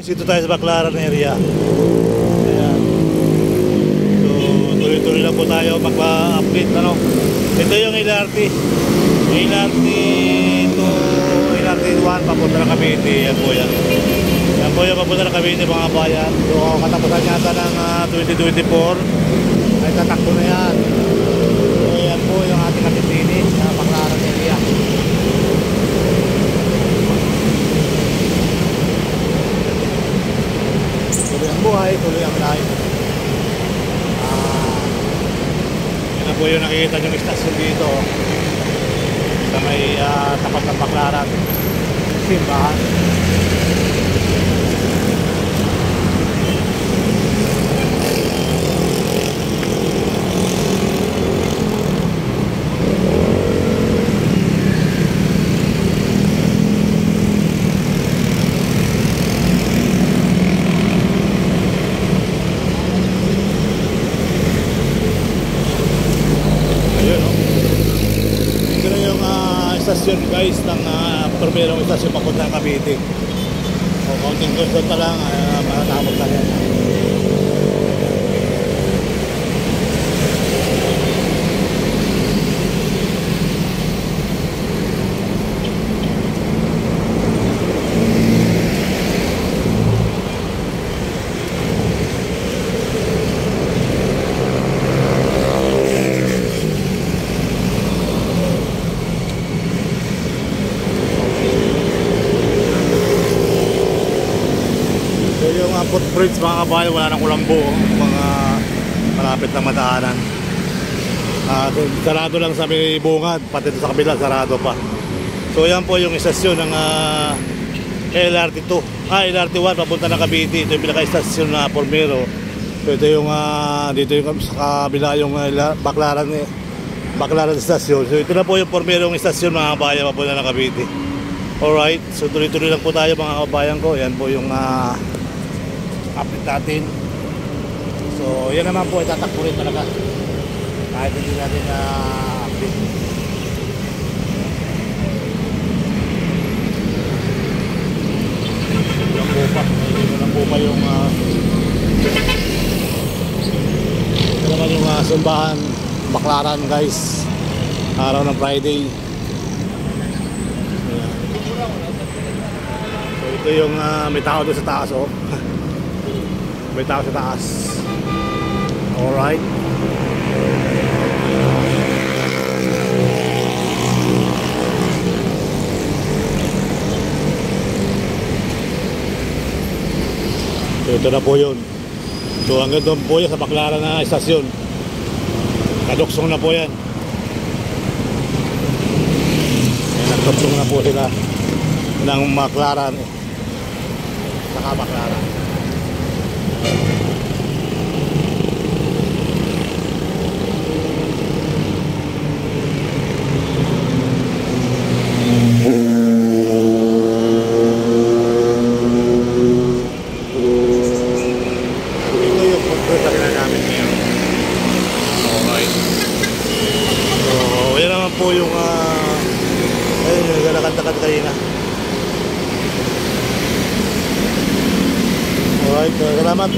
Dito tayo sa Baclaran area. Ayan. So, tuloy-tuloy lang po tayo magpa-update. Ano? Ito yung LRT. LRT to LRT 1 papunta ng Cavite. Yan po yan. Yan po yung papunta ng Cavite mga bayan. So, katapusan yata ng 2024 ay tatakbo na yan. So, yan po yung ating katitini sa Baclaran area. Tuloy ang buhay, tuloy ang life. Yan na po yung nakikita yung istasyon dito sa may tapat ng Baclaran. Simbahan. Istasyon guys ng primerong istasyon papunta ng Cavite. O counting doon pa lang matatapos na yan. Yung footbridge mga kabayan, wala nang kulambo, mga malapit na madaanan. Sarado lang sa may bungad, pati sa kabila sarado pa. So yan po yung istasyon ng LRT2 LRT 1 papunta ng Cavite. Ito yung pinaka-istasyon na Formero. So ito yung dito yung sa kabila yung Baclaran stasyon. So ito na po yung Formerong istasyon mga kabayan papunta ng Cavite. Alright, so tuloy-tuloy lang po tayo mga kabayan ko. Yan po yung update natin. So yan naman po, itatakbo rin talaga kahit hindi natin update. Lang po pa yung ito naman yung simbahan Baclaran guys, araw ng Friday. So ito yung may tao doon sa taas, oh. May tao sa taas. Alright. So ito na po yun. So hanggang doon po yan sa Baclaran na istasyon. Kaduksong na po yan. Nagtuksong na po sila ng Baclaran saka Baclaran. Po yung ayun yung nagkakanta-kanta kanina. Alright, salamat.